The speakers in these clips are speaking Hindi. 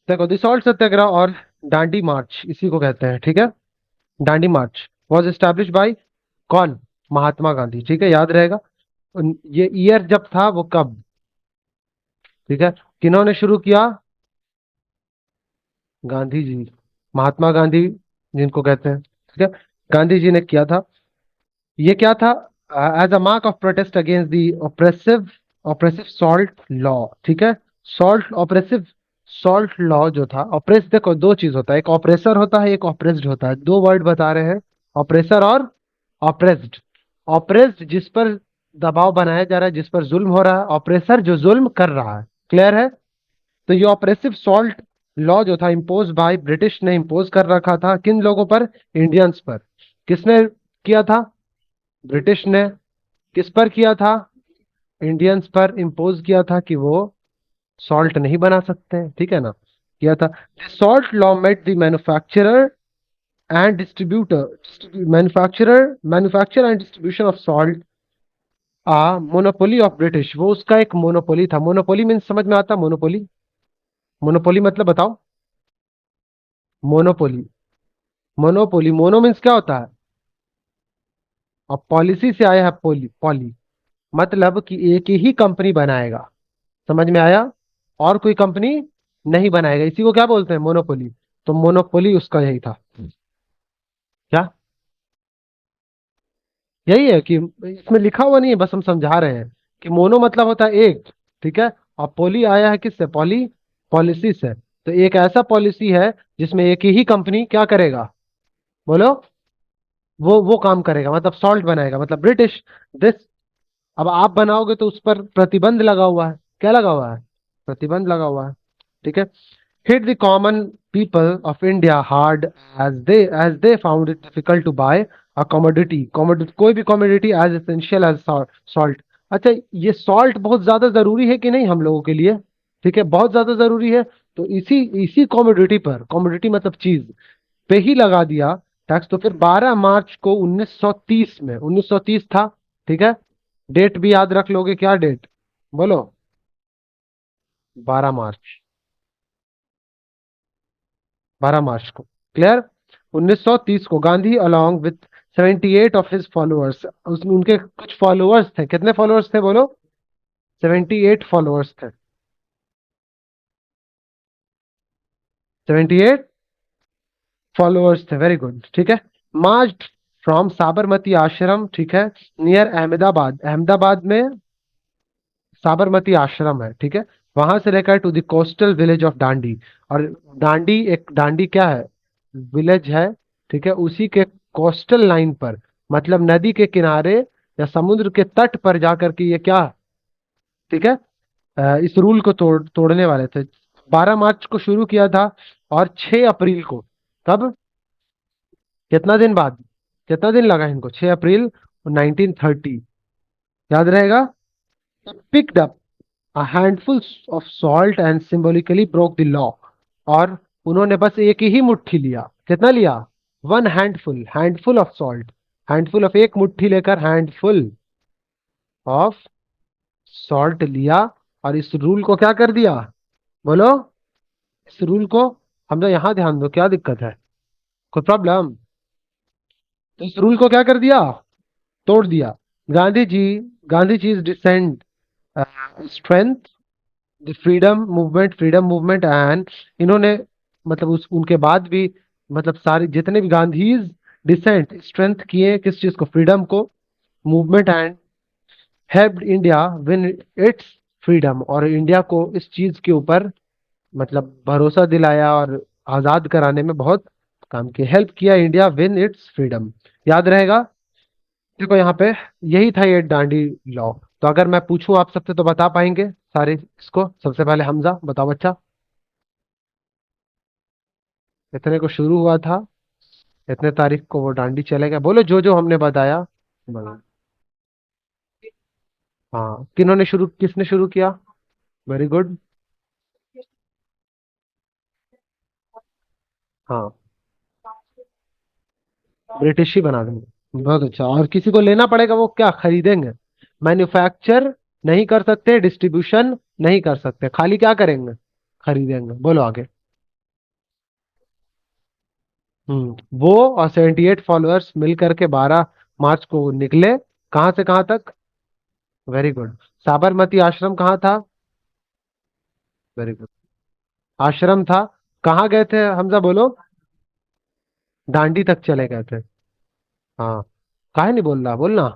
देखो, द सॉल्ट सत्याग्रह और दांडी मार्च इसी को कहते हैं, ठीक है। दांडी मार्च वॉज एस्टैब्लिश बाय कौन? महात्मा गांधी, ठीक है, याद रहेगा। ये ईयर जब था वो कब, ठीक है, किन्होंने शुरू किया? गांधी जी, महात्मा गांधी जिनको कहते हैं, ठीक है, गांधी जी ने किया था। ये क्या था? As a mark of protest against the oppressive oppressive salt law, ठीक है। सॉल्ट ऑपरेसिव सॉल्ट लॉ जो था, ऑपरेस, देखो दो चीज होता है, एक ऑपरेसर होता है, एक ऑपरेस्ड होता है, दो वर्ड बता रहे हैं, ऑपरेसर और ऑपरेस्ड। ऑपरेस्ड जिस पर दबाव बनाया जा रहा है, जिस पर जुल्म हो रहा है, ऑपरेसर जो जुल्म कर रहा है। क्लियर है? तो ये ऑपरेसिव सॉल्ट लॉ जो था, इम्पोज बाय ब्रिटिश ने इम्पोज कर रखा था किन लोगों पर? इंडियंस पर। किसने किया था? ब्रिटिश ने। किस पर किया था? इंडियंस पर इम्पोज किया था कि वो सॉल्ट नहीं बना सकते हैं, ठीक है ना, किया था। Salt law made the manufacturer and distributor manufacture and distribution of salt monopoly of British. वो उसका एक मोनोपोली था। मोनोपोली मीन्स समझ में आता? मोनोपोली, मोनोपोली मतलब बताओ। मोनोपोली, मोनोपोली, मोनो मीन्स क्या होता है? और पॉलिसी से आया है पोली, पॉली मतलब कि एक ही कंपनी बनाएगा। समझ में आया? और कोई कंपनी नहीं बनाएगा, इसी को क्या बोलते हैं? मोनोपोली। तो मोनोपोली उसका यही था। क्या? यही है कि इसमें लिखा हुआ नहीं है, बस हम समझा रहे हैं कि मोनो मतलब होता है एक, ठीक है। और पोली आया है किससे? पॉली, पॉलिसी से। तो एक ऐसा पॉलिसी है जिसमें एक ही कंपनी क्या करेगा? बोलो। वो काम करेगा, मतलब सॉल्ट बनाएगा, मतलब ब्रिटिश दिस। अब आप बनाओगे तो उस पर प्रतिबंध लगा हुआ है। क्या लगा हुआ है? प्रतिबंध लगा हुआ है, ठीक है। hit the common people of India hard as they found it difficult to buy a commodity कोई भी commodity as essential as salt। अच्छा, ये salt बहुत ज्यादा जरूरी है कि नहीं हम लोगों के लिए? ठीक है, बहुत ज्यादा जरूरी है। तो इसी इसी commodity पर, commodity मतलब चीज पे ही लगा दिया टैक्स। तो फिर 12 मार्च को 1930 में, 1930 था, ठीक है। डेट भी याद रख लोगे? क्या डेट? बोलो। 12 मार्च, 12 मार्च को। क्लियर? 1930 को Gandhi along with 78 of his followers, उसमें उनके कुछ फॉलोअर्स थे। कितने फॉलोअर्स थे बोलो? 78 फॉलोअर्स थे। 78 फॉलोअर्स थे, वेरी गुड, ठीक है। मार्च फ्रॉम साबरमती आश्रम, ठीक है, नियर अहमदाबाद। अहमदाबाद में साबरमती आश्रम है, ठीक है। वहां से लेकर to the coastal village of Dandi. और दांडी, एक दांडी क्या है? विलेज है, ठीक है। उसी के कोस्टल लाइन पर, मतलब नदी के किनारे या समुद्र के तट पर जाकर के ये क्या, ठीक है, इस रूल को तोड़ने वाले थे। 12 मार्च को शुरू किया था और 6 अप्रैल को, कब, कितना दिन बाद, कितना दिन लगा इनको? 6 अप्रैल 1930, याद रहेगा। Picked up a handful of salt and symbolically broke the law। और उन्होंने बस एक ही मुट्ठी लिया। कितना लिया? One handful, handful of salt, handful of एक मुट्ठी लेकर, हैंडफुल ऑफ सॉल्ट लिया। और इस रूल को क्या कर दिया? बोलो। इस रूल को, हम तो यहां ध्यान दो, क्या दिक्कत है? कोई प्रॉब्लम? तो इस रूल को क्या कर दिया? तोड़ दिया। Gandhi ji, Gandhi ji decent strength the freedom movement and, इन्होंने, मतलब उस उनके बाद भी, मतलब सारे जितने भी गांधीज डिसेंट स्ट्रेंथ किए किस चीज को? फ्रीडम को, movement and helped India win it's freedom. और इंडिया को इस चीज के ऊपर मतलब भरोसा दिलाया और आजाद कराने में बहुत काम किया, हेल्प किया इंडिया विन इट्स फ्रीडम। याद रहेगा। देखो यहाँ पे यही था ये दांडी लॉ। तो अगर मैं पूछूं आप सबसे तो बता पाएंगे सारे इसको? सबसे पहले हमजा बताओ बच्चा। इतने को शुरू हुआ था, इतने तारीख को वो डांडी चलेगा। बोलो जो जो हमने बताया। बोलो। हाँ, किन्होंने शुरू, किसने शुरू किया? Very good. हाँ, ब्रिटिश ही बना देंगे, बहुत अच्छा। और किसी को लेना पड़ेगा, वो क्या खरीदेंगे? मैन्युफैक्चर नहीं कर सकते, डिस्ट्रीब्यूशन नहीं कर सकते, खाली क्या करेंगे? खरीदेंगे। बोलो आगे। वो और 78 फॉलोअर्स मिल करके 12 मार्च को निकले। कहां से कहां तक? Very good. साबरमती आश्रम कहाँ था? Very good. आश्रम था। कहाँ गए थे हमजा, बोलो? दांडी तक चले गए थे। हाँ। काहे नहीं बोल रहा, बोलना।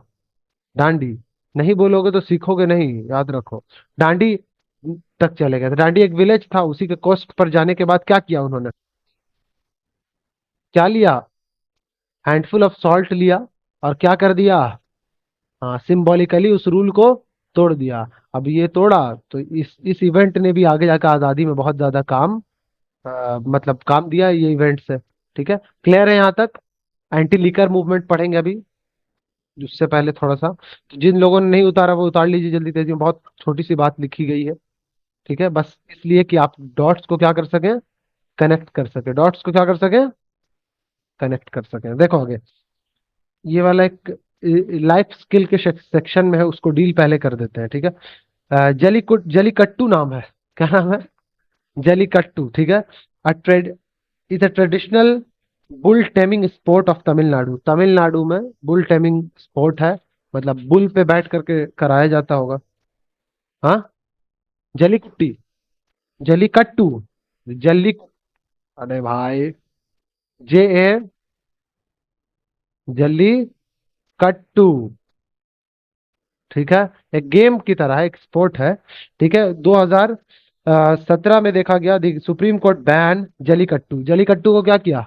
दांडी। नहीं बोलोगे तो सीखोगे नहीं, याद रखो। दांडी तक चले गए थे। दांडी एक विलेज था, उसी के कोस्ट पर जाने के बाद क्या किया उन्होंने? क्या लिया? हैंडफुल ऑफ सॉल्ट लिया। और क्या कर दिया? हाँ, सिंबॉलिकली उस रूल को तोड़ दिया। अब ये तोड़ा तो इस इवेंट ने भी आगे जाकर आजादी में बहुत ज्यादा काम, मतलब काम दिया ये इवेंट से। ठीक है, क्लियर है यहाँ तक? एंटी लीकर मूवमेंट पढ़ेंगे अभी, उससे पहले थोड़ा सा। तो जिन लोगों ने नहीं उतारा वो उतार लीजिए जल्दी तेजी में, बहुत छोटी सी बात लिखी गई है। ठीक है, बस इसलिए कि आप डॉट्स को क्या कर सकें, कनेक्ट कर सके, डॉट्स को क्या कर सके, कनेक्ट कर सके। देखो आगे, ये वाला एक लाइफ स्किल के सेक्शन में है, उसको डील पहले कर देते हैं। ठीक है। जलीकट्टू नाम है। क्या नाम है? जलीकट्टू। ठीक है। अ trade is a traditional bull taming sport of Tamil Nadu. Tamil Nadu में बुल टेमिंग स्पोर्ट है, मतलब बुल पे बैठ करके कराया जाता होगा। हाँ। जलीकुट्टी। जलीकट्टू। जल्ली। अरे भाई, जे ए, जल्ली कट्टू। ठीक है। एक गेम की तरह है, एक स्पोर्ट है। ठीक है। 2017 में देखा गया, supreme court ban Jallikattu. Jallikattu को क्या किया?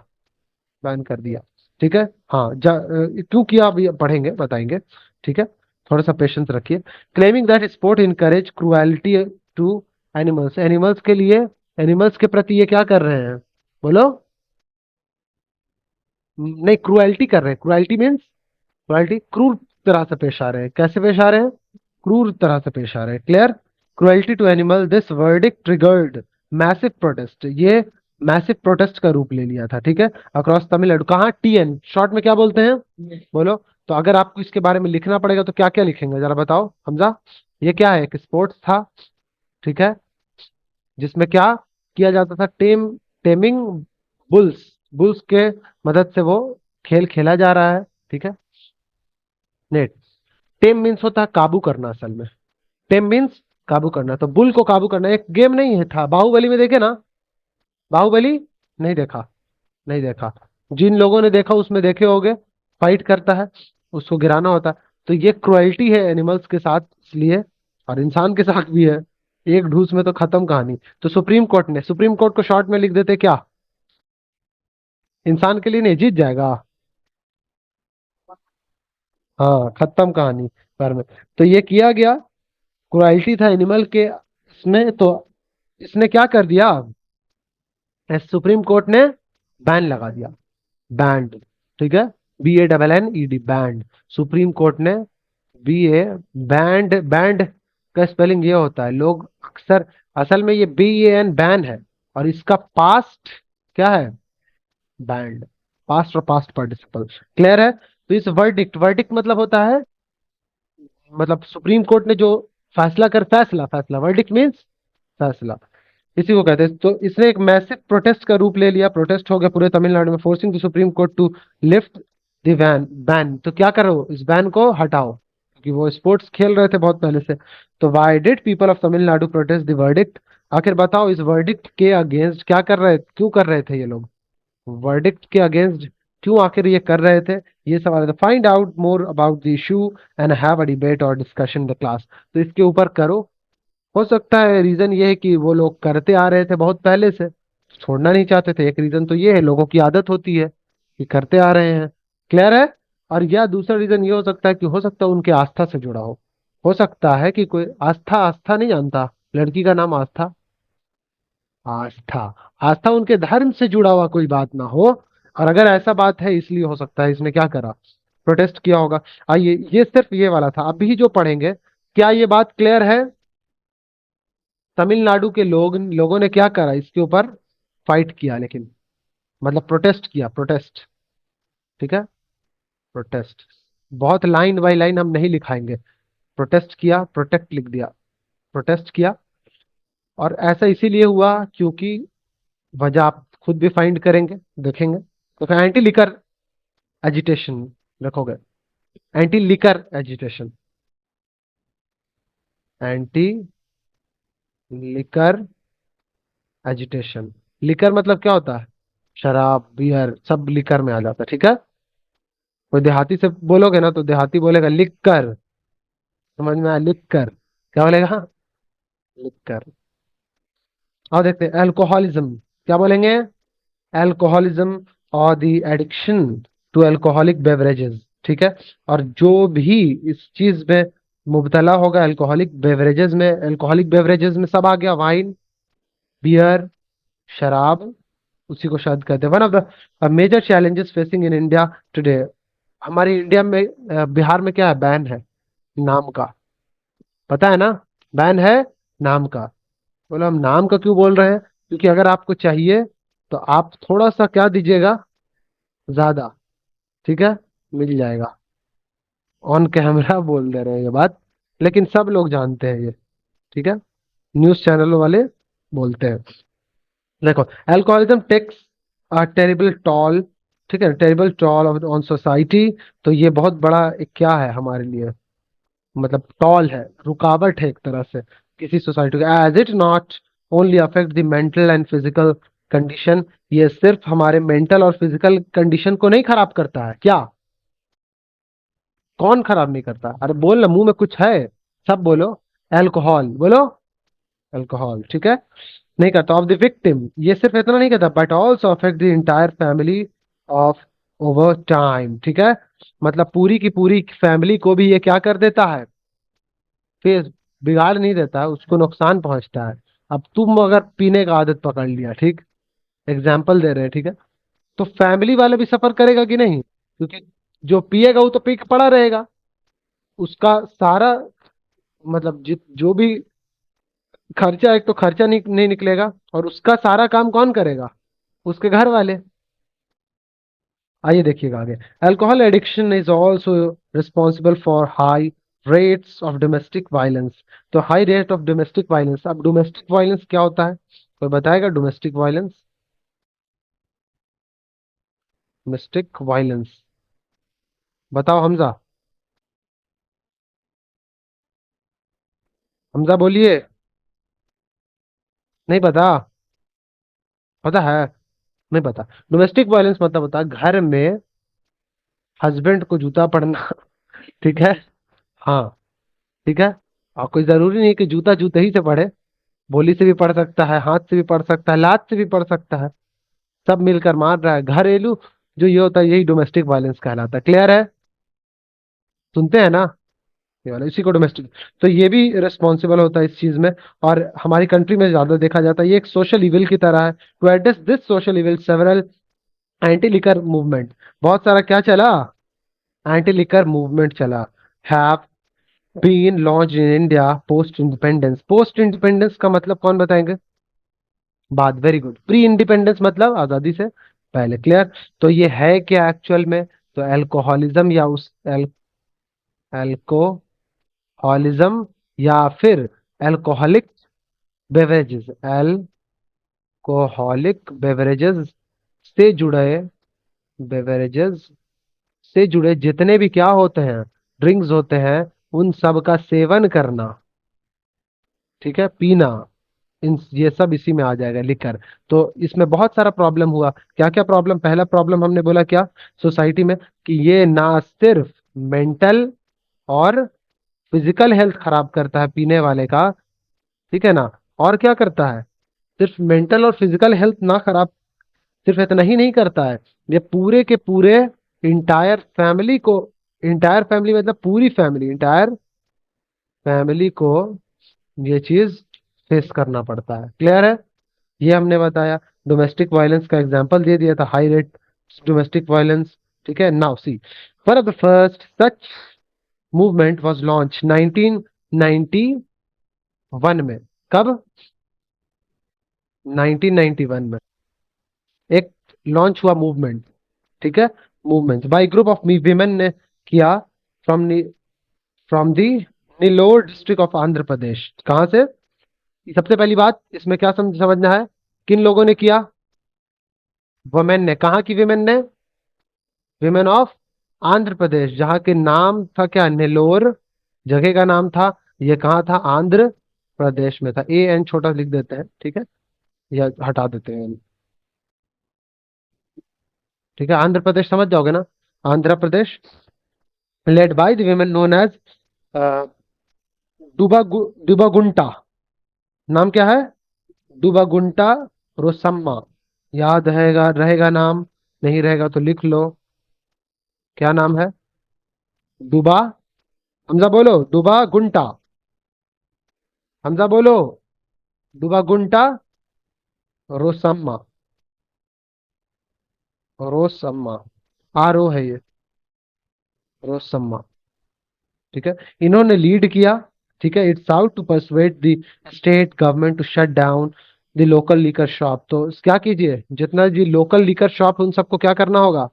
बैन कर दिया। ठीक है। हाँ, क्यों किया अब ये पढ़ेंगे, बताएंगे। ठीक है। थोड़ा सा पेशेंस रखिए। Claiming that sport encourage cruelty to animals. Animals के लिए, एनिमल्स के प्रति ये क्या कर रहे हैं, बोलो? नहीं, क्रुएल्टी कर रहे हैं। क्रुएल्टी मीन्स, क्रुएल्टी, क्रूर तरह से पेश आ रहे हैं। कैसे पेश आ रहे हैं? क्रूर तरह से पेश आ रहे हैं। Clear? Cruelty to animal. This verdict triggered massive protest. ये मैसिव प्रोटेस्ट का रूप ले लिया था। ठीक है। अक्रॉस तमिलनाडु। कहाँ? टीएन शॉर्ट में क्या बोलते हैं, बोलो? तो अगर आपको इसके बारे में लिखना पड़ेगा तो क्या क्या लिखेंगे, जरा बताओ हमजा। ये क्या है? एक स्पोर्ट्स था। ठीक है। जिसमें क्या किया जाता था? Taming bulls. बुल्स के मदद से वो खेल खेला जा रहा है। ठीक है। नेट। टेम मीन्स होता है काबू करना, असल में। टेम मीन्स काबू करना, तो बुल को काबू करना एक गेम नहीं है था। बाहुबली में देखे ना? बाहुबली नहीं देखा? नहीं देखा? जिन लोगों ने देखा उसमें देखे होगे, फाइट करता है, उसको गिराना होता है। तो ये क्रुएल्टी है एनिमल्स के साथ, इसलिए, और इंसान के साथ भी है। एक ढूस में तो खत्म कहानी। तो सुप्रीम कोर्ट को शॉर्ट में लिख देते क्या? इंसान के लिए नहीं, जीत जाएगा। हाँ, खत्म कहानी पर में। तो ये किया गया, क्रुएल्टी था एनिमल के इसमें। तो इसने क्या कर दिया? सुप्रीम कोर्ट ने बैन लगा दिया। बैंड। ठीक है। BANNED, band. सुप्रीम कोर्ट ने BA, बैंड, बैंड का स्पेलिंग ये होता है, लोग अक्सर, असल में ये BAN बैन है, और इसका पास्ट क्या है? बैंड। पास्ट और पास्ट पार्टिसिपल। क्लियर है? तो इस वर्डिक्ट, वर्डिक्ट मतलब होता है, मतलब सुप्रीम कोर्ट ने जो फैसला, फैसला, वर्डिक्ट मीन्स फैसला, इसी को कहते हैं। तो इसने एक मैसिव प्रोटेस्ट का रूप ले लिया। प्रोटेस्ट हो गया पूरे तमिलनाडु में, forcing the Supreme Court to lift the ban. Ban तो क्या करो, इस बैन को हटाओ, क्योंकि वो स्पोर्ट्स खेल रहे थे बहुत पहले से। तो why did people of Tamil Nadu protest the verdict? आखिर बताओ, इस वर्डिक्ट के अगेंस्ट क्या कर रहे, क्यों कर रहे थे ये लोग? वर्डिक्ट के अगेंस्ट क्यों आखिर ये कर रहे थे? ये सवाल है। Find out more about the issue and have a debate और डिस्कशन इन द क्लास। तो इसके ऊपर करो। हो सकता है रीजन ये है कि वो लोग करते आ रहे थे बहुत पहले से, छोड़ना नहीं चाहते थे। एक रीजन तो ये है, लोगों की आदत होती है कि करते आ रहे हैं। क्लियर है? और या दूसरा रीजन ये हो सकता है कि हो सकता है उनके आस्था से जुड़ा हो सकता है कि कोई आस्था, आस्था नहीं जानता, लड़की का नाम आस्था। आस्था। आस्था उनके धर्म से जुड़ा हुआ कोई बात ना हो, और अगर ऐसा बात है इसलिए हो सकता है इसने क्या करा, प्रोटेस्ट किया होगा। आइए, ये सिर्फ ये वाला था, अभी जो पढ़ेंगे। क्या ये बात क्लियर है? तमिलनाडु के लोगों ने क्या करा इसके ऊपर? फाइट किया, लेकिन मतलब प्रोटेस्ट किया, प्रोटेस्ट। ठीक है। प्रोटेस्ट, बहुत लाइन बाय लाइन हम नहीं लिखाएंगे। प्रोटेस्ट किया, प्रोटेक्ट लिख दिया। प्रोटेस्ट किया, और ऐसा इसीलिए हुआ क्योंकि, वजह आप खुद भी फाइंड करेंगे, देखेंगे। तो फिर एंटी लिकर एजिटेशन रखोगे, anti liquor agitation, anti liquor agitation. Liquor मतलब क्या होता है? शराब, बियर, सब लिकर में आ जाता है, ठीक है। कोई देहाती से बोलोगे ना तो देहाती बोलेगा लिख कर, समझ में आया? लिख कर, क्या बोलेगा? लिख कर। और देखते हैं अल्कोहलिज्म, क्या बोलेंगे? अल्कोहलिज्म और the addiction to alcoholic beverages, ठीक है। और जो भी इस चीज में मुब्तला होगा, अल्कोहलिक बेवरेजेस में सब आ गया, वाइन, बियर, शराब, उसी को शायद कहते हैं। One of the major challenges facing in India today, हमारे इंडिया में बिहार में क्या है? बैन है नाम का, पता है ना? बैन है नाम का। बोलो हम नाम का क्यों बोल रहे हैं? क्योंकि अगर आपको चाहिए तो आप थोड़ा सा क्या दीजिएगा, ज्यादा, ठीक है, मिल जाएगा। ऑन कैमरा बोल दे रहे हैं ये बात, लेकिन सब लोग जानते हैं ये, ठीक है। न्यूज चैनल वाले बोलते हैं। देखो, alcoholism takes a terrible toll, ठीक है, टेरिबल टॉल ऑन सोसाइटी। तो ये बहुत बड़ा एक क्या है हमारे लिए, मतलब टॉल है, रुकावट है एक तरह से किसी सोसाइटी का। As it not only affect the mental and physical condition, ये सिर्फ हमारे मेंटल और फिजिकल कंडीशन को नहीं खराब करता है क्या? कौन खराब नहीं करता? अरे बोल ना, मुंह में कुछ है, सब बोलो। अल्कोहल बोलो, अल्कोहल, ठीक है, नहीं करता। ऑफ द विक्टिम, ये सिर्फ इतना नहीं करता, but also affect the entire family of over time, ठीक है। मतलब पूरी की पूरी फैमिली को भी ये क्या कर देता है? फिर बिगाड़ नहीं देता है, उसको नुकसान पहुंचता है। अब तुम अगर पीने का आदत पकड़ लिया, ठीक, एग्जाम्पल दे रहे हैं, ठीक है, तो फैमिली वाले भी सफर करेगा कि नहीं? क्योंकि जो पिएगा वो तो पी के पड़ा रहेगा, उसका सारा मतलब जो भी खर्चा, एक तो खर्चा नहीं निकलेगा, और उसका सारा काम कौन करेगा? उसके घर वाले। आइए देखिएगा आगे। Alcohol addiction is also responsible for high rates of domestic violence. तो high rate of domestic violence, अब डोमेस्टिक वायलेंस क्या होता है? कोई बताएगा डोमेस्टिक वायलेंस? डोमेस्टिक वायलेंस, बताओ हमजा, हमजा बोलिए। नहीं पता? पता है? नहीं पता। डोमेस्टिक वायलेंस मतलब होता है घर में हस्बैंड को जूता पड़ना, ठीक है। हाँ, ठीक है। और कोई जरूरी नहीं कि जूता जूते ही से पड़े, बोली से भी पड़ सकता है, हाथ से भी पड़ सकता है, लात से भी पड़ सकता है, सब मिलकर मार रहा है, घरेलू जो ये होता है यही डोमेस्टिक वायलेंस कहलाता है। क्लियर है? सुनते हैं ना? ये वाला इसी को डोमेस्टिक। तो ये भी रिस्पॉन्सिबल होता है इस चीज में। और हमारी कंट्री में ज्यादा देखा जाता है, ये एक सोशल इविल की तरह है। To address this social evil several anti liquor movement, बहुत सारा क्या चला, एंटी लिकर मूवमेंट चला, have been launch in India post independence. Post independence का मतलब कौन बताएंगे? बाद, वेरी गुड। प्री इंडिपेंडेंस मतलब आजादी से पहले। क्लियर? तो ये है क्या एक्चुअल में? तो अल्कोहलिज्म या उस अल्कोहलिज्म या फिर अल्कोहलिक बेवरेजेस, अल्कोहलिक बेवरेजेस से जुड़े, बेवरेजेस से जुड़े जितने भी क्या होते हैं, ड्रिंक्स होते हैं, उन सब का सेवन करना, ठीक है, पीना, इन ये सब इसी में आ जाएगा, लिकर। तो इसमें बहुत सारा प्रॉब्लम हुआ। क्या क्या प्रॉब्लम? पहला प्रॉब्लम हमने बोला क्या सोसाइटी में, कि ये ना सिर्फ मेंटल और फिजिकल हेल्थ खराब करता है पीने वाले का, ठीक है ना, और क्या करता है? सिर्फ मेंटल और फिजिकल हेल्थ ना खराब, सिर्फ इतना ही नहीं करता है, ये पूरे के पूरे इंटायर फैमिली को, इंटायर फैमिली मतलब पूरी फैमिली, इंटायर फैमिली को ये चीज फेस करना पड़ता है। क्लियर है? ये हमने बताया। डोमेस्टिक वायलेंस का एग्जांपल दे दिया था, हाई रेट डोमेस्टिक वायलेंस, ठीक है। Now see, one of the first such movement was launch 1991 में। कब? 1991 में एक लॉन्च हुआ मूवमेंट, ठीक है, movement by group of women ने किया, from from the Nellore district of Andhra Pradesh. कहां से? सबसे पहली बात इसमें क्या समझना है, किन लोगों ने किया? वुमेन ने, कहाँ की विमेन ने? विमेन ऑफ आंध्र प्रदेश, जहाँ के नाम था क्या, नेलोर, जगह का नाम था। ये कहाँ था? आंध्र प्रदेश में था। ए एन छोटा लिख देते हैं, ठीक है, या हटा देते हैं। ठीक है, आंध्र प्रदेश समझ जाओगे ना? Andhra Pradesh, led by the women known as Dubagunta. नाम क्या है? डुबागुंटा रोसम्मा। याद रहेगा, रहेगा नाम, नहीं रहेगा तो लिख लो। क्या नाम है? डुबा, हमजा बोलो, डुबा गुंटा। हमजा बोलो, डुबा गुंटा रोसम्मा। रोसम्मा, आर ओ है ये, रोसम्मा। ठीक है, इन्होंने लीड किया। ठीक है, it's out to persuade the state government to shut down the local liquor shop. तो क्या कीजिए, जितना जी लोकल लीकर शॉप उन सबको क्या करना होगा?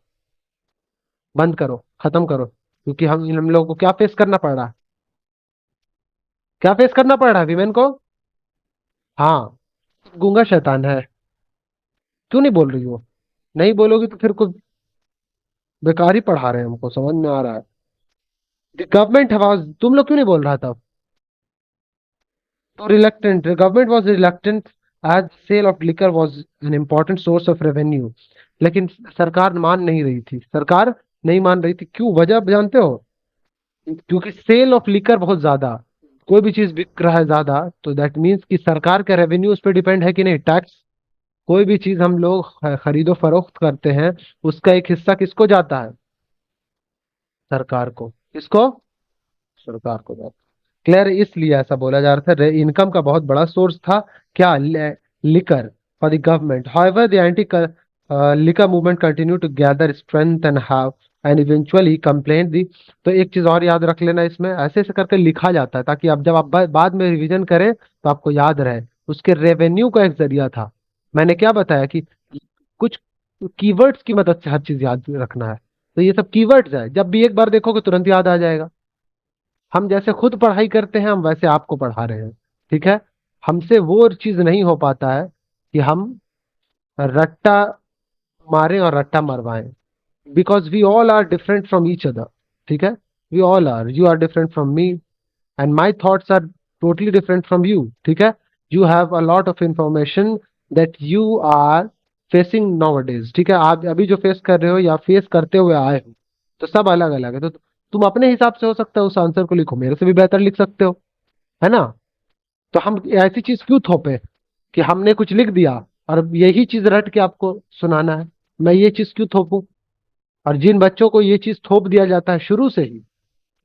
बंद करो, खत्म करो। क्योंकि हम लोगों को क्या फेस करना पड़ रहा है? क्या फेस करना पड़ रहा है वीमेन को? हाँ, गूंगा शैतान है। क्यों नहीं बोल रही हो? नहीं बोलोगी तो फिर कुछ बेकार ही पढ़ा रहे हैं हमको, समझ में आ रहा है। गवर्नमेंट वाज, तुम लोग क्यों नहीं बोल रहा था? तो reluctant, government was reluctant as sale of liquor was an important source of revenue. लेकिन सरकार मान नहीं रही थी, सरकार नहीं मान रही थी। क्यों? वजह जानते हो? क्योंकि सेल ऑफ लिकर बहुत ज्यादा, कोई भी चीज बिक रहा है ज्यादा, तो दैट मीन्स कि सरकार का रेवेन्यू उस पर डिपेंड है कि नहीं, टैक्स। कोई भी चीज हम लोग खरीदो फरोख्त करते हैं, उसका एक हिस्सा किसको जाता है? सरकार को। किसको? सरकार को जाता है। क्लियर? इसलिए ऐसा बोला जा रहा था, इनकम का बहुत बड़ा सोर्स था क्या, liquor for the government. However the anti liquor movement continue to gather strength and have and eventually complaint दी। तो एक चीज और याद रख लेना, इसमें ऐसे ऐसे करके लिखा जाता है ताकि अब जब आप बाद में रिवीजन करें तो आपको याद रहे। उसके रेवेन्यू का एक जरिया था। मैंने क्या बताया कि कुछ कीवर्ड्स की मदद से हर चीज याद रखना है। तो ये सब कीवर्ड्स है, जब भी एक बार देखोगे तुरंत याद आ जाएगा। हम जैसे खुद पढ़ाई करते हैं, हम वैसे आपको पढ़ा रहे हैं। ठीक है, हमसे वो चीज नहीं हो पाता है कि हम रट्टा मारें और रट्टा मरवाएं, because we all are different from each other. ठीक है, we all are, you are different from me and my thoughts are totally different from you. ठीक है, you have a lot of information that you are facing nowadays. ठीक है, आप अभी जो फेस कर रहे हो या फेस करते हुए आए हो, तो सब अलग अलग है। तो तुम अपने हिसाब से हो सकता है उस आंसर को लिखो, मेरे से भी बेहतर लिख सकते हो, है ना? तो हम ऐसी चीज क्यों थोपे कि हमने कुछ लिख दिया और यही चीज रट के आपको सुनाना है? मैं ये चीज क्यों थोपूं? और जिन बच्चों को ये चीज थोप दिया जाता है शुरू से ही,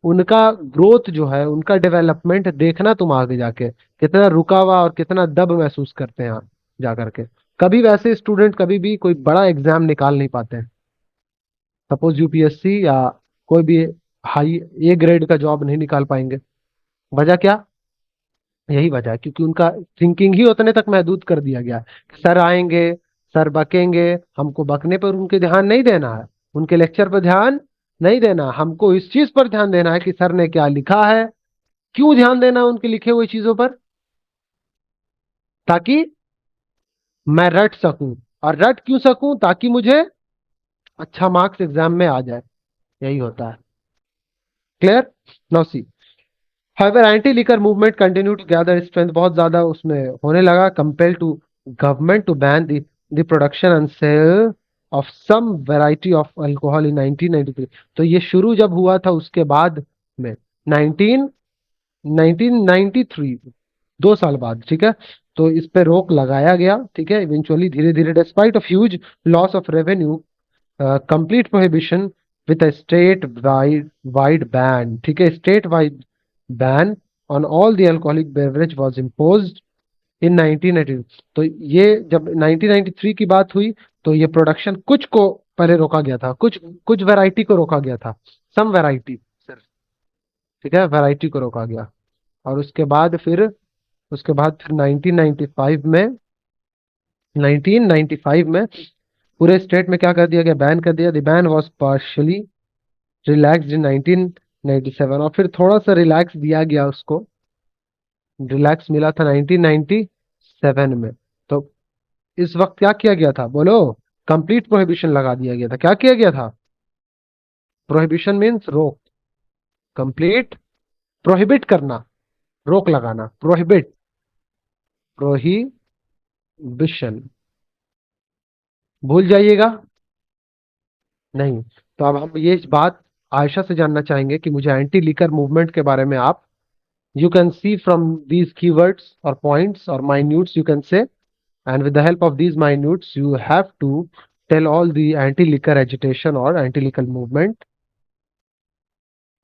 उनका ग्रोथ जो है, उनका डेवलपमेंट देखना तुम आगे जाके कितना रुका हुआ और कितना दब महसूस करते हैं जा करके। कभी वैसे स्टूडेंट कभी भी कोई बड़ा एग्जाम निकाल नहीं पाते हैं। सपोज यूपीएससी या कोई भी हाई ए ग्रेड का जॉब नहीं निकाल पाएंगे। वजह क्या? यही वजह है क्योंकि उनका थिंकिंग ही उतने तक महदूद कर दिया गया है कि सर आएंगे, सर बकेंगे, हमको बकने पर उनके ध्यान नहीं देना है, उनके लेक्चर पर ध्यान नहीं देना, हमको इस चीज पर ध्यान देना है कि सर ने क्या लिखा है। क्यों ध्यान देना है उनके लिखे हुए चीजों पर? ताकि मैं रट सकूं। और रट क्यों सकूं? ताकि मुझे अच्छा मार्क्स एग्जाम में आ जाए। यही होता है। Clear? Now see, however anti liquor movement continue to gather strength, बहुत ज्यादा उसमें होने लगा, compel to government to ban the production and sale of some variety of alcohol in 1993। तो ये शुरू जब हुआ था उसके बाद में 19 1993, 2 साल बाद, ठीक है, तो इस पे रोक लगाया गया। ठीक है, इवेंचुअली धीरे धीरे despite of huge loss of revenue, complete prohibition with a state wide wide ban. ठीक है, state wide ban on all the alcoholic beverage was imposed इन 1990। तो ये जब 1993 की बात हुई, तो ये प्रोडक्शन कुछ को पहले रोका गया था, कुछ कुछ वैरायटी को रोका गया था, सम वैरायटी सिर्फ। ठीक है, वैरायटी को रोका गया। और उसके बाद फिर 1995 में 1995 में पूरे स्टेट में क्या कर दिया गया, बैन कर दिया। The ban was partially relaxed इन 1997, और फिर थोड़ा सा रिलैक्स दिया गया उसको, रिलैक्स मिला था 1997 में। तो इस वक्त क्या किया गया था बोलो? कंप्लीट प्रोहिबिशन लगा दिया गया था। क्या किया गया था? प्रोहिबिशन मीन्स रोक, कंप्लीट, प्रोहिबिट करना, रोक लगाना, प्रोहिबिट, प्रोहिबिशन, भूल जाइएगा नहीं। तो अब हम ये बात आयशा से जानना चाहेंगे कि मुझे एंटी लीकर मूवमेंट के बारे में आप, you can see from these keywords or points or minutes you can say, and with the help of these minutes you have to tell all the anti-liquor agitation or anti-liquor movement,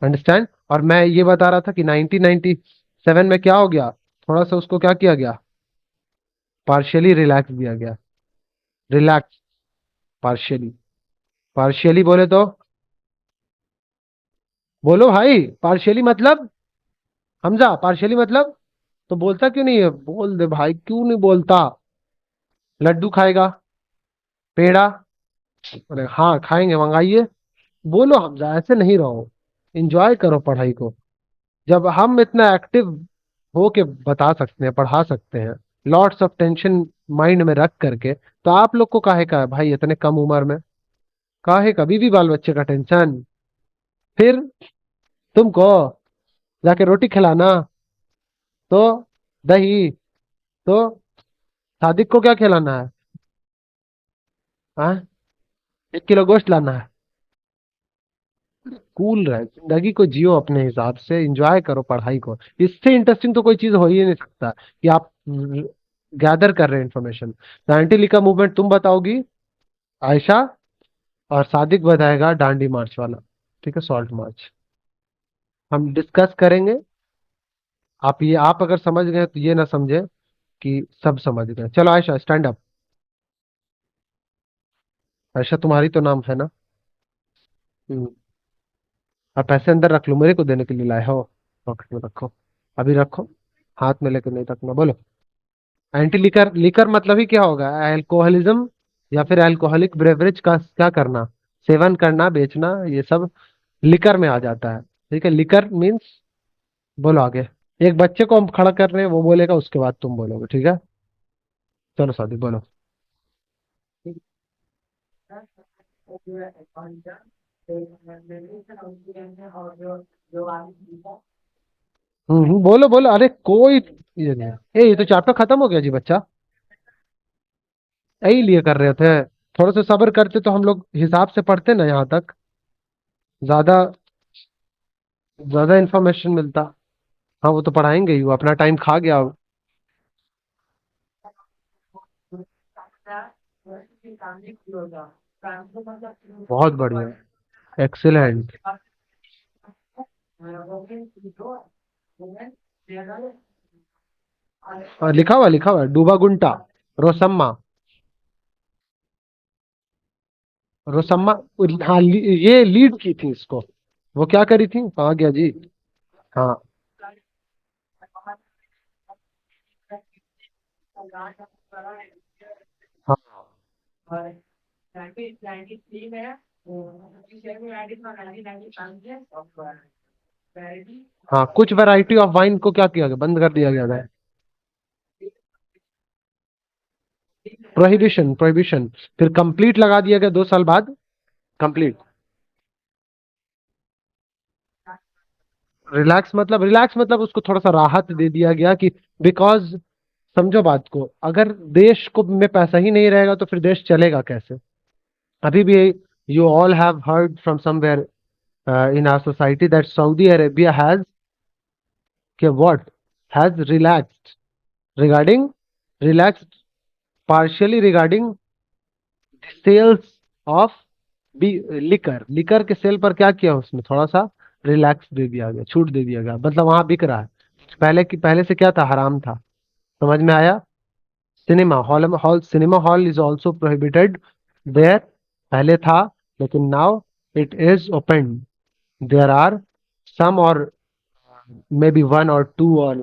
understand। और मैं ये बता रहा था कि 1997 में क्या हो गया, थोड़ा सा उसको क्या किया गया, पार्शियली रिलैक्स दिया गया, रिलैक्स, पार्शियली, पार्शियली बोले तो बोलो भाई, पार्शियली मतलब, हमजा पार्शियली मतलब, तो बोलता क्यों नहीं है, बोल दे भाई, क्यों नहीं बोलता? लड्डू खाएगा, पेड़ा, अरे हाँ खाएंगे, मंगाइए, बोलो हमजा, ऐसे नहीं रहो, एंजॉय करो पढ़ाई को। जब हम इतना एक्टिव हो के बता सकते हैं, पढ़ा सकते हैं, लॉट्स ऑफ टेंशन माइंड में रख करके, तो आप लोग को काहे का है भाई इतने कम उम्र में, काहे कभी भी बाल बच्चे का टेंशन? फिर तुमको जाके रोटी खिलाना, तो दही, तो सादिक को क्या खिलाना है? हाँ, 1 किलो गोश्त लाना है। कूल रहे, जिंदगी को जियो अपने हिसाब से, एंजॉय करो पढ़ाई को, इससे इंटरेस्टिंग तो कोई चीज हो ही नहीं सकता कि आप गैदर कर रहे हैं इन्फॉर्मेशन। साइंटिफिक का मूवमेंट तुम बताओगी आयशा, और सादिक बताएगा डांडी मार्च वाला, ठीक है, सॉल्ट मार्च, हम डिस्कस करेंगे। आप अगर समझ गए तो ये ना समझे कि सब समझ गए। चलो आयशा स्टैंड अप। आयशा तुम्हारी तो नाम है ना। हम्म, आप पैसे अंदर रख लो, मेरे को देने के लिए लाए हो, पॉकेट में रखो, अभी रखो, हाथ में लेके नहीं रखना, बोलो। एंटी लिकर, लिकर मतलब ही क्या होगा, अल्कोहलिज्म या फिर अल्कोहलिक ब्रेवरेज का क्या करना, सेवन करना, बेचना, ये सब लिकर में आ जाता है। ठीक है, लिकर मीन्स, बोलो आगे। एक बच्चे को हम खड़ा कर रहे हैं, वो बोलेगा, उसके बाद तुम बोलोगे, ठीक है। चलो शादी बोलो। बोलो बोलो, अरे कोई ये नहीं, ये तो चैप्टर खत्म हो गया जी बच्चा, यही लिए कर रहे थे। थोड़ा सा सब्र करते तो हम लोग हिसाब से पढ़ते ना यहाँ तक, ज्यादा ज्यादा इन्फॉर्मेशन मिलता। हाँ वो तो पढ़ाएंगे ही, वो अपना टाइम खा गया। बहुत बढ़िया, एक्सीलेंट। लिखा हुआ है, डूबा गुंटा, रोसम्मा, रोसम्मा। हाँ ये लीड की थी इसको, वो क्या करी थी, कहाँ गया जी? हाँ हाँ हाँ, कुछ वैरायटी ऑफ वाइन को क्या किया गया, बंद कर दिया गया था। प्रोहिबिशन, प्रोहिबिशन, फिर कंप्लीट लगा दिया गया 2 साल बाद, कंप्लीट। रिलैक्स मतलब उसको थोड़ा सा राहत दे दिया गया कि, बिकॉज समझो बात को, अगर देश को में पैसा ही नहीं रहेगा तो फिर देश चलेगा कैसे? अभी भी you all have heard from somewhere in our society that Saudi Arabia has, what, has regarding relaxed partially regarding sales of be liquor, liquor के सेल पर क्या किया उसने, थोड़ा सा रिलैक्स दे दिया गया, छूट दे दिया गया, मतलब वहां बिक रहा है। पहले से क्या था, हराम था। समझ में आया? Cinema hall cinema hall is also prohibited there, पहले था, लेकिन now it is open. There are some or maybe one or two or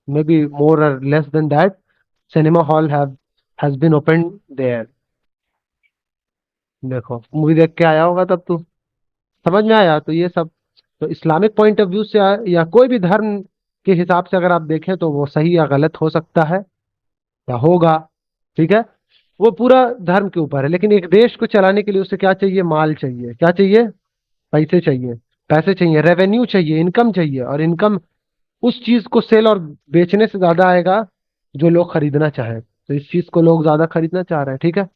maybe more or less than that cinema hall have has been opened there। देखो मूवी देख के आया होगा तब तू, समझ में आया? तो ये सब तो इस्लामिक पॉइंट ऑफ व्यू से या कोई भी धर्म के हिसाब से अगर आप देखें तो वो सही या गलत हो सकता है या होगा, ठीक है। वो पूरा धर्म के ऊपर है, लेकिन एक देश को चलाने के लिए उसे क्या चाहिए? माल चाहिए। क्या चाहिए? पैसे चाहिए। पैसे चाहिए, रेवेन्यू चाहिए, इनकम चाहिए। और इनकम उस चीज को सेल और बेचने से ज्यादा आएगा जो लोग खरीदना चाहे। तो इस चीज को लोग ज्यादा खरीदना चाह रहे हैं। ठीक है,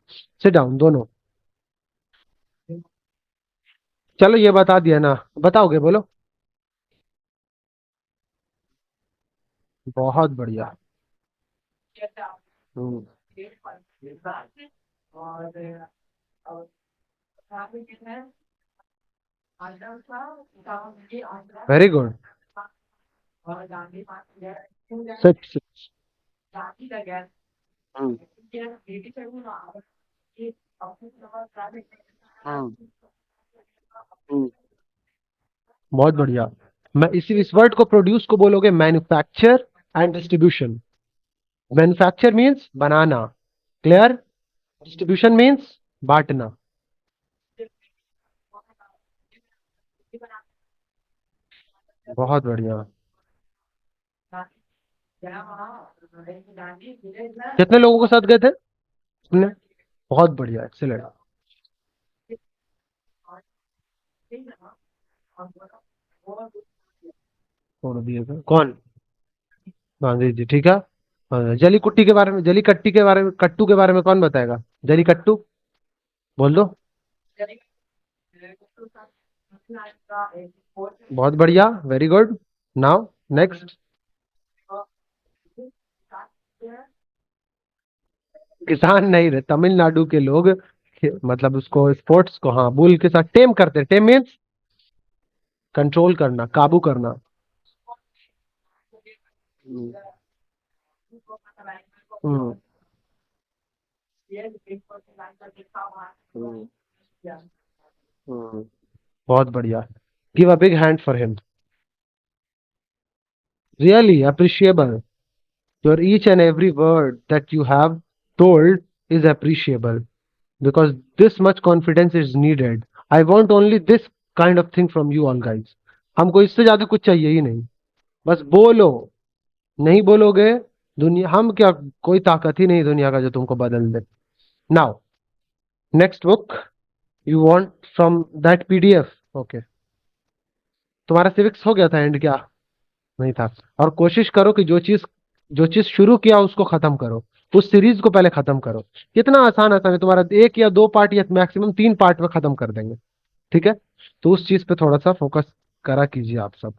सिट डाउन दोनों। चलो ये बता दिया ना, बताओगे? बोलो। बहुत बढ़िया। Very good. Sit sit. Hmm. Hmm. Hmm. बहुत बढ़िया। मैं इस वर्ड को, प्रोड्यूस को बोलोगे manufacture and distribution. Manufacture means बनाना, क्लियर। डिस्ट्रीब्यूशन मीन्स बांटना। बहुत बढ़िया। कितने लोगों के साथ गए थे तुमने? बहुत बढ़िया, एक्सीलेंट। कौन दिए थे? कौन? गांधी जी, ठीक है। जली कुट्टी के बारे में, जली कट्टी के बारे में, कट्टू के बारे में कौन बताएगा? जली कट्टू, बोल दो। बहुत बढ़िया, वेरी गुड। Now next. किसान नहीं रहे, तमिलनाडु के लोग मतलब उसको, स्पोर्ट्स को, हाँ, बुल के साथ टेम करते। टेम मीन्स कंट्रोल करना, काबू करना। हम्म। हम्म। हम्म। हम्म। बहुत बढ़िया। Give a big hand for him. Really appreciable. Your each and every word that you have told is appreciable, because this much confidence is needed. I want only this kind of thing from you all guys. हमको इससे ज्यादा कुछ चाहिए ही नहीं। बस बोलो। नहीं बोलोगे, दुनिया, हम क्या, कोई ताकत ही नहीं दुनिया का जो तुमको बदल दे। Now next book you want from that PDF. Okay. तुम्हारा सिविक्स हो गया था एंड क्या? नहीं था। और कोशिश करो कि जो चीज शुरू किया उसको खत्म करो। उस सीरीज को पहले खत्म करो। कितना आसान आसान है तुम्हारा, एक या दो पार्ट या मैक्सिमम तीन पार्ट में खत्म कर देंगे। ठीक है, तो उस चीज पे थोड़ा सा फोकस करा कीजिए आप सब।